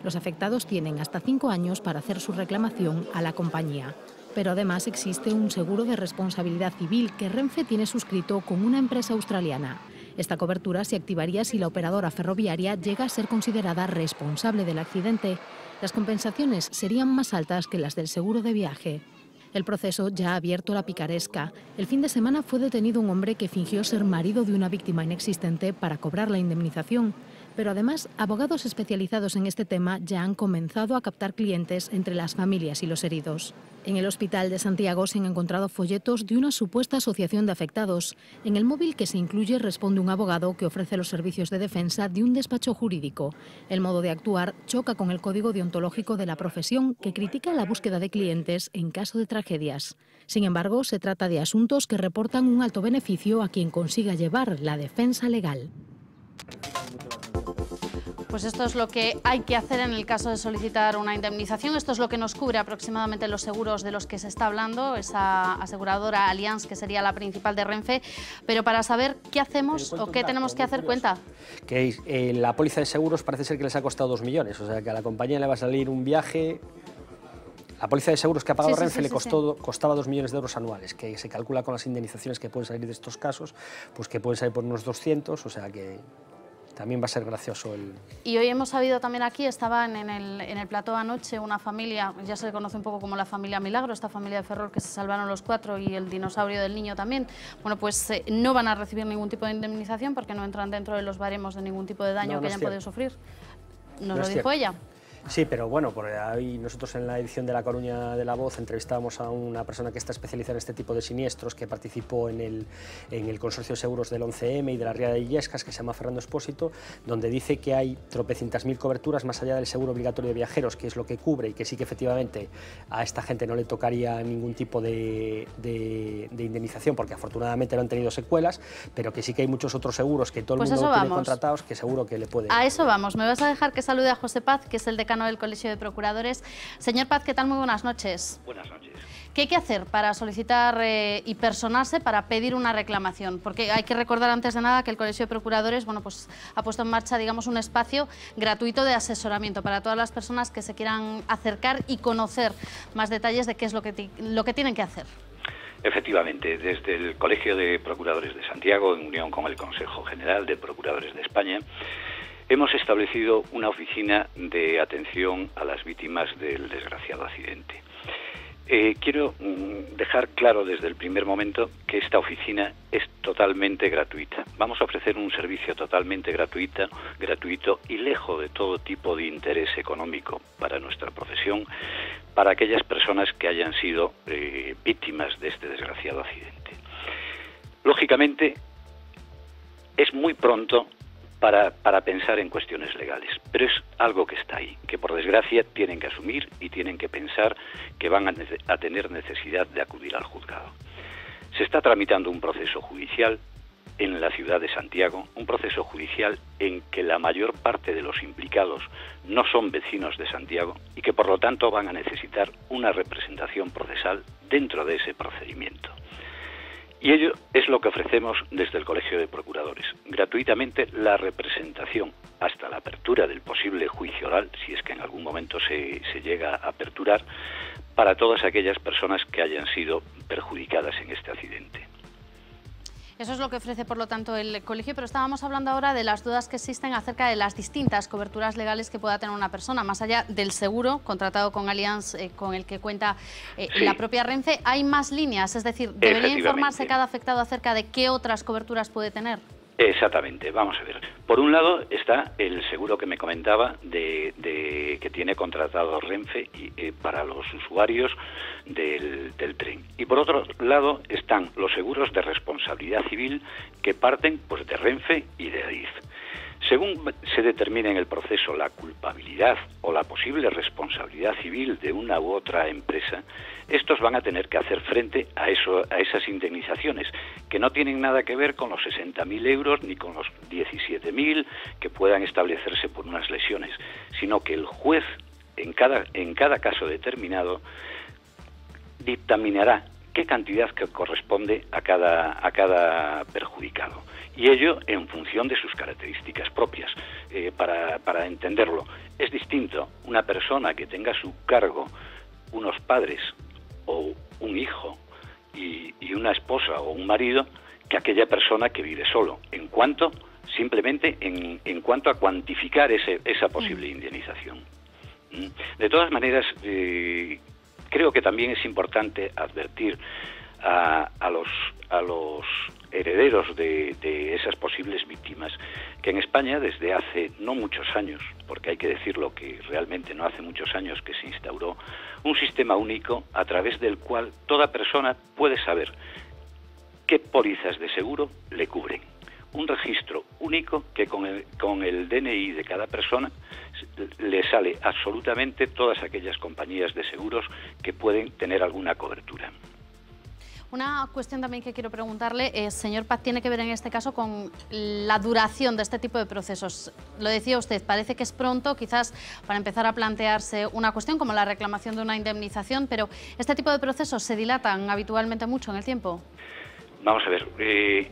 Los afectados tienen hasta 5 años para hacer su reclamación a la compañía. Pero además existe un seguro de responsabilidad civil que Renfe tiene suscrito con una empresa australiana. Esta cobertura se activaría si la operadora ferroviaria llega a ser considerada responsable del accidente. Las compensaciones serían más altas que las del seguro de viaje. El proceso ya ha abierto la picaresca. El fin de semana fue detenido un hombre que fingió ser marido de una víctima inexistente para cobrar la indemnización. Pero además, abogados especializados en este tema ya han comenzado a captar clientes entre las familias y los heridos. En el Hospital de Santiago se han encontrado folletos de una supuesta asociación de afectados. En el móvil que se incluye responde un abogado que ofrece los servicios de defensa de un despacho jurídico. El modo de actuar choca con el código deontológico de la profesión, que critica la búsqueda de clientes en caso de tragedias. Sin embargo, se trata de asuntos que reportan un alto beneficio a quien consiga llevar la defensa legal. Pues esto es lo que hay que hacer en el caso de solicitar una indemnización. Esto es lo que nos cubre aproximadamente los seguros de los que se está hablando, esa aseguradora Allianz, que sería la principal de Renfe. Pero para saber qué hacemos o qué tenemos que hacer, cuenta. Que la póliza de seguros parece ser que les ha costado 2 millones, o sea que a la compañía le va a salir un viaje. La póliza de seguros que ha pagado Renfe costaba 2 millones de euros anuales, que se calcula con las indemnizaciones que pueden salir de estos casos, pues que pueden salir por unos 200, o sea que también va a ser gracioso el... Y hoy hemos sabido también aquí, estaban en el plató anoche una familia, ya se le conoce un poco como la familia Milagro, esta familia de Ferrol que se salvaron los 4 y el dinosaurio del niño también. Bueno, pues no van a recibir ningún tipo de indemnización porque no entran dentro de los baremos de ningún tipo de daño que hayan podido sufrir. Nos lo dijo ella. Sí, pero bueno, por ahí nosotros en la edición de La Coruña de La Voz entrevistábamos a una persona que está especializada en este tipo de siniestros, que participó en el consorcio de seguros del 11M y de la Ría de Illescas, que se llama Fernando Espósito, donde dice que hay tropecientas mil coberturas más allá del seguro obligatorio de viajeros, que es lo que cubre y que sí que efectivamente a esta gente no le tocaría ningún tipo de indemnización, porque afortunadamente no han tenido secuelas, pero que sí que hay muchos otros seguros que todo el mundo tiene contratados, que seguro que le pueden... A eso vamos. Me vas a dejar que salude a José Paz, que es el decano del Colegio de Procuradores. Señor Paz, ¿qué tal? Muy buenas noches. Buenas noches. ¿Qué hay que hacer para solicitar y personarse para pedir una reclamación? Porque hay que recordar antes de nada que el Colegio de Procuradores, bueno, pues ha puesto en marcha, digamos, un espacio gratuito de asesoramiento para todas las personas que se quieran acercar y conocer más detalles de qué es lo que tienen que hacer. Efectivamente, desde el Colegio de Procuradores de Santiago, en unión con el Consejo General de Procuradores de España, hemos establecido una oficina de atención a las víctimas del desgraciado accidente. Quiero dejar claro desde el primer momento que esta oficina es totalmente gratuita. Vamos a ofrecer un servicio totalmente gratuito y lejos de todo tipo de interés económico para nuestra profesión, para aquellas personas que hayan sido víctimas de este desgraciado accidente. Lógicamente, es muy pronto para pensar en cuestiones legales, pero es algo que está ahí, que por desgracia tienen que asumir y tienen que pensar que van a tener necesidad de acudir al juzgado. Se está tramitando un proceso judicial en la ciudad de Santiago, un proceso judicial en que la mayor parte de los implicados no son vecinos de Santiago y que por lo tanto van a necesitar una representación procesal dentro de ese procedimiento. Y ello es lo que ofrecemos desde el Colegio de Procuradores, gratuitamente la representación hasta la apertura del posible juicio oral, si es que en algún momento se llega a aperturar, para todas aquellas personas que hayan sido perjudicadas en este accidente. Eso es lo que ofrece, por lo tanto, el colegio, pero estábamos hablando ahora de las dudas que existen acerca de las distintas coberturas legales que pueda tener una persona, más allá del seguro contratado con Allianz, con el que cuenta la propia Renfe. ¿Hay más líneas? Es decir, ¿debería informarse cada afectado acerca de qué otras coberturas puede tener? Exactamente, vamos a ver. Por un lado está el seguro que me comentaba que tiene contratado Renfe para los usuarios del tren. Y por otro lado están los seguros de responsabilidad civil que parten pues de Renfe y de Adif. Según se determine en el proceso la culpabilidad o la posible responsabilidad civil de una u otra empresa, estos van a tener que hacer frente a esas indemnizaciones, que no tienen nada que ver con los 60.000 euros ni con los 17.000 que puedan establecerse por unas lesiones, sino que el juez, en cada caso determinado, dictaminará qué cantidad que corresponde a cada perjudicado. Y ello en función de sus características propias. Para entenderlo, es distinto una persona que tenga a su cargo unos padres o un hijo y una esposa o un marido que aquella persona que vive solo, simplemente en cuanto a cuantificar esa posible indemnización. De todas maneras, creo que también es importante advertir a los herederos de esas posibles víctimas, que en España desde hace no muchos años, porque hay que decirlo que realmente no hace muchos años que se instauró un sistema único a través del cual toda persona puede saber qué pólizas de seguro le cubren. Un registro único que con el DNI de cada persona le sale absolutamente todas aquellas compañías de seguros que pueden tener alguna cobertura. Una cuestión también que quiero preguntarle, señor Paz, tiene que ver en este caso con la duración de este tipo de procesos. Lo decía usted, parece que es pronto quizás para empezar a plantearse una cuestión como la reclamación de una indemnización, pero ¿este tipo de procesos se dilatan habitualmente mucho en el tiempo? Vamos a ver,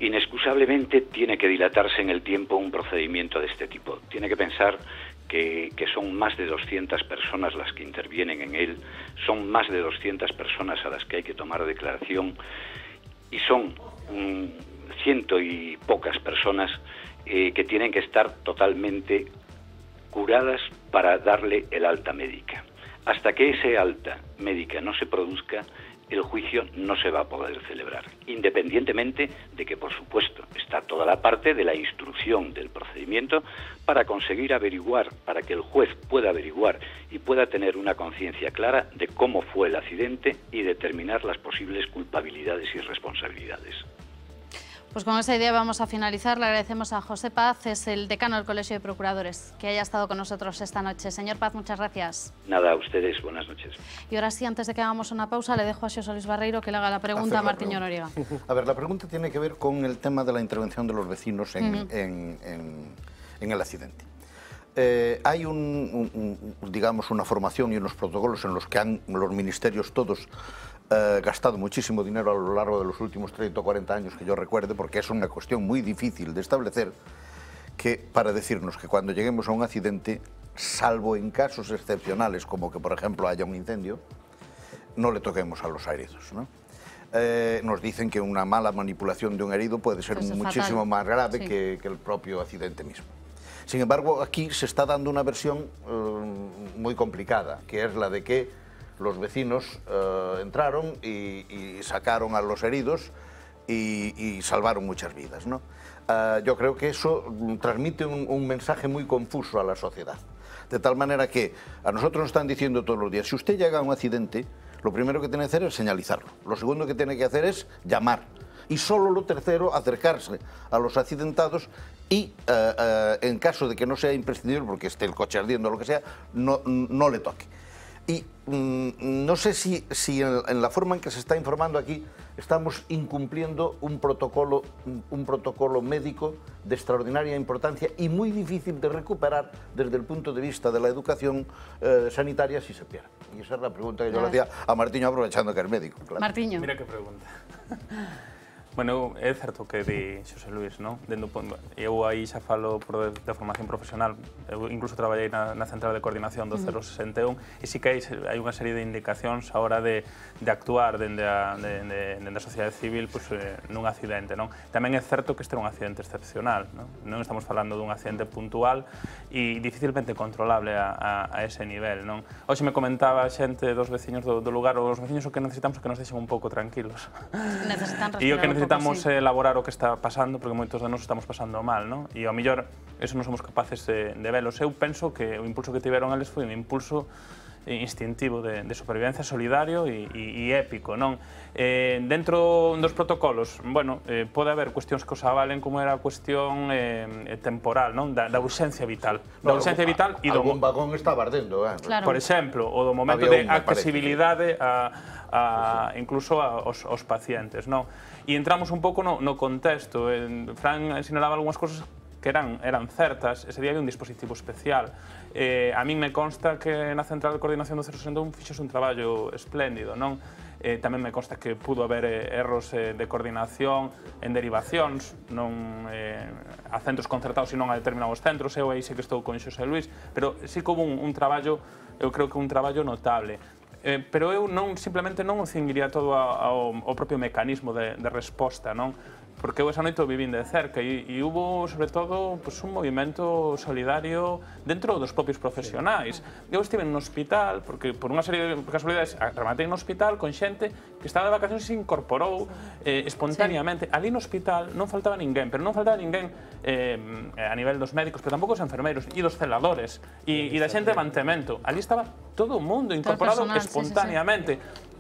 inexcusablemente tiene que dilatarse en el tiempo un procedimiento de este tipo. Tiene que pensar que son más de 200 personas las que intervienen en él, son más de 200 personas a las que hay que tomar declaración y son ciento y pocas personas que tienen que estar totalmente curadas para darle el alta médica. Hasta que ese alta médica no se produzca, el juicio no se va a poder celebrar, independientemente de que, por supuesto, está toda la parte de la instrucción del procedimiento para conseguir averiguar, para que el juez pueda averiguar y pueda tener una conciencia clara de cómo fue el accidente y determinar las posibles culpabilidades y responsabilidades. Pues con esa idea vamos a finalizar. Le agradecemos a José Paz, es el decano del Colegio de Procuradores, que haya estado con nosotros esta noche. Señor Paz, muchas gracias. Nada, a ustedes, buenas noches. Y ahora sí, antes de que hagamos una pausa, le dejo a Xosé Luis Barreiro que le haga la pregunta a Martiño Noriega. A ver, la pregunta tiene que ver con el tema de la intervención de los vecinos en el accidente. Hay digamos, una formación y unos protocolos en los que los ministerios todos gastado muchísimo dinero a lo largo de los últimos 30 o 40 años que yo recuerde, porque es una cuestión muy difícil de establecer, para decirnos que cuando lleguemos a un accidente, salvo en casos excepcionales, como que por ejemplo haya un incendio, no le toquemos a los heridos, ¿no? Nos dicen que una mala manipulación de un herido puede ser muchísimo más grave que el propio accidente mismo. Sin embargo, aquí se está dando una versión muy complicada, que es la de que los vecinos entraron y sacaron a los heridos y salvaron muchas vidas, ¿no? Yo creo que eso transmite un mensaje muy confuso a la sociedad. De tal manera que a nosotros nos están diciendo todos los días, si usted llega a un accidente, lo primero que tiene que hacer es señalizarlo. Lo segundo que tiene que hacer es llamar. Y solo lo tercero, acercarse a los accidentados y, en caso de que no sea imprescindible, porque esté el coche ardiendo o lo que sea, no le toque. Y no sé si en la forma en que se está informando aquí estamos incumpliendo un protocolo médico de extraordinaria importancia y muy difícil de recuperar desde el punto de vista de la educación sanitaria si se pierde. Y esa es la pregunta que yo le hacía a Martiño, aprovechando que es médico. Claro. Martiño. Mira que pregunta. Bueno, é certo que di Xosé Luis, non? Eu aí xa falo de formación profesional, eu incluso traballei na central de coordinación do 061 e si que hai unha serie de indicacións a hora de actuar dende a sociedade civil nun accidente, non? Tamén é certo que este é un accidente excepcional, non estamos falando dun accidente puntual e dificilmente controlable a ese nivel, non? Hoxe me comentaba a xente dos veciños do lugar, os veciños o que necesitamos é que nos deixen un pouco tranquilos. Necesitan respirar necesitamos elaborar o que está pasando, porque moitos de nós estamos pasando mal, non? E ao mellor eso non somos capaces de velos. Eu penso que o impulso que tiveron eles foi un impulso instintivo de supervivencia solidario e épico, non? Dentro dos protocolos, bueno, pode haber cuestións que os avalen como era a cuestión temporal, non? Da urxencia vital. Da urxencia vital e do... Algún vagón estaba ardendo, Por exemplo, o do momento de accesibilidade incluso aos pacientes, non? E entramos un pouco no contexto. Fran sinalaba algunhas cousas que eran certas. Ese día había un dispositivo especial. A min me consta que na Central de Coordinación do 061 fixose un traballo espléndido, non? Tamén me consta que pudo haber erros de coordinación en derivacións, non a centros concertados e non a determinados centros. Eu aí sí que estou con Xosé Luis, pero sí que houve un traballo, eu creo que un traballo notable. Pero eu simplemente non o cinguiría todo ao propio mecanismo de resposta, non? porque eu esa noite o vivín de cerca e hubo, sobre todo, un movimento solidario dentro dos propios profesionais. Eu estive no hospital, porque por unha serie de casualidades rematei no hospital con xente que estaba de vacacións e se incorporou espontáneamente. Ali no hospital non faltaba ninguén, pero non faltaba ninguén a nivel dos médicos, pero tampouco os enfermeiros e dos celadores e da xente de mantemento. Ali estaba todo o mundo incorporado espontáneamente.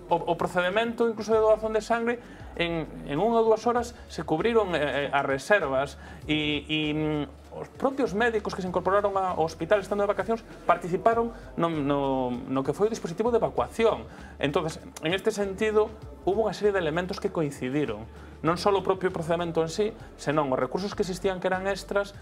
O procedimento, incluso de doación de sangre, en 1 ou 2 horas se cubriron as reservas e os propios médicos que se incorporaron ao hospital estando de vacacións participaron no que foi o dispositivo de evacuación. Entonces, en este sentido, hubo unha serie de elementos que coincidiron. Non só o propio procedimento en sí, senón os recursos que existían que eran extras,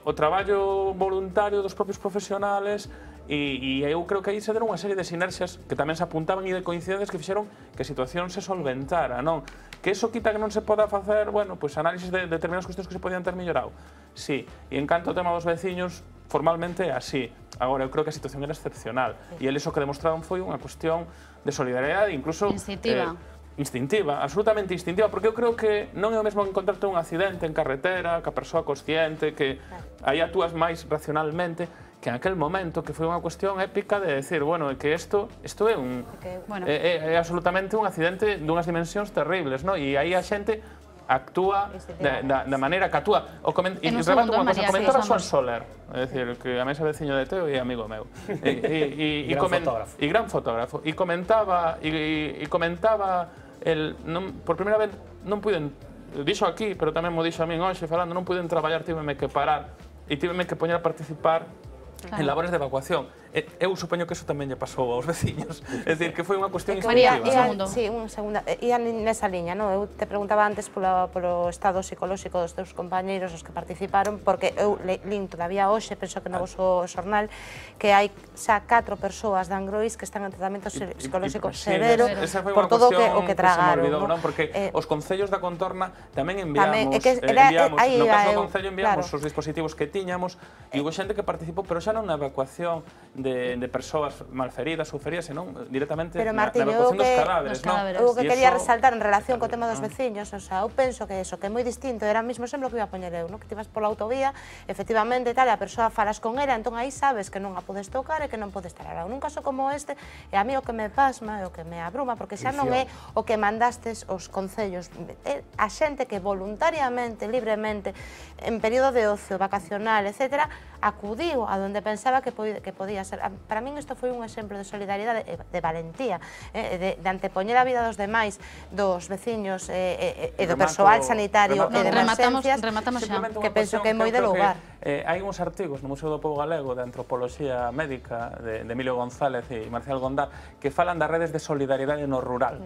o traballo voluntario dos propios profesionales e eu creo que aí se deron unha serie de sinerxias que tamén se apuntaban e de coincidencias que fixeron que a situación se solventara, non? Que eso quita que non se poda facer, bueno, pois análisis de determinadas cuestións que se podían ter mellorado. Sí, e en canto ao tema dos veciños, formalmente é así. Agora, eu creo que a situación era excepcional e eles o que demostraron foi unha cuestión de solidariedade, incluso instintiva, absolutamente instintiva, porque eu creo que non é o mesmo encontrarte un accidente en carretera, que a persoa consciente, que aí actúas máis racionalmente, que en aquel momento que foi unha cuestión épica de decir, bueno, que isto é absolutamente un accidente dunhas dimensións terribles, non? E aí a xente actúa da maneira que actúa. E rebato unha cosa, comentaba Joan Soler, é dicir, que a mesa veciño de Teo e amigo meu. E gran fotógrafo. E comentaba, por primeira vez, non puiden, dixo aquí, pero tamén mo dixo a min hoxe falando, non puiden traballar, tíveme que parar e tíveme que poñer a participar en labores de evacuación. Eu supoño que eso tamén lle pasou aos veciños. É dicir, que foi unha cuestión instintiva. Sí, un segundo. E nesa liña, eu te preguntaba antes polo estado psicolóxico dos teus compañeiros, os que participaron, porque eu lín todavía hoxe, penso que no vosso xornal, que hai xa 4 persoas de Angrois que están en tratamento psicolóxico severo por todo o que tragaron. Porque os concellos da contorna tamén enviamos, no caso do concello enviamos os dispositivos que tiñamos e houve xente que participou, pero xa non na evacuación de persoas malferidas ou feridas, senón directamente na evacuación dos cadáveres. O que quería resaltar en relación co tema dos veciños, eu penso que eso, que é moi distinto, era o mismo exemplo que iba a poñer eu, que ti vas pola autovía, efectivamente, e a persoa falas con ela, entón aí sabes que non a podes tocar e que non podes estar alá. Nun caso como este, e a mí o que me pasma, o que me abruma, porque xa non é o que mandastes os concellos, é a xente que voluntariamente, libremente, en período de ocio, vacacional, etc., acudiu a donde pensaba que podía ser. Para min isto foi un exemplo de solidariedade, de valentía, de antepoñer a vida dos demais, dos veciños e do persoal sanitario e de emergencias, que penso que é moi de lugar. Hai uns artigos no Museo do Pobo Galego de Antropoloxía Médica de Emilio González e Marcial Gondar que falan das redes de solidariedade no rural.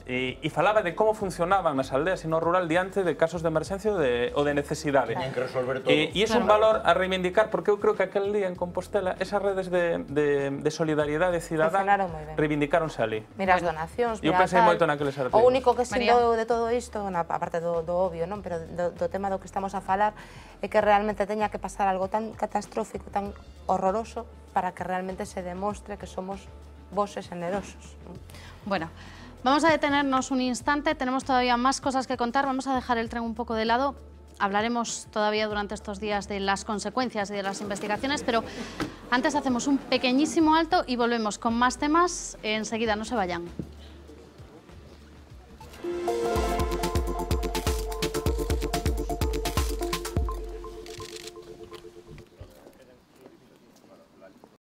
E falaba de como funcionaban nas aldeas e no rural diante de casos de emerxencia ou de necesidade. Teñen que resolver todo. E é un valor a reivindicar, porque eu creo que aquel día en Compostela esas redes de solidariedade cidadá reivindicáronse ali. Mira as donacións, eu pensei moito naqueles artigos. O único que sindo de todo isto, aparte do obvio, pero do tema do que estamos a falar, é que realmente teña que pasar algo tan catastrófico, tan horroroso, para que realmente se demostre que somos voces generosos. Bueno, vamos a detenernos un instante, tenemos todavía más cosas que contar, vamos a dejar el tren un poco de lado, hablaremos todavía durante estos días de las consecuencias y de las investigaciones, pero antes hacemos un pequeñísimo alto y volvemos con más temas enseguida, no se vayan.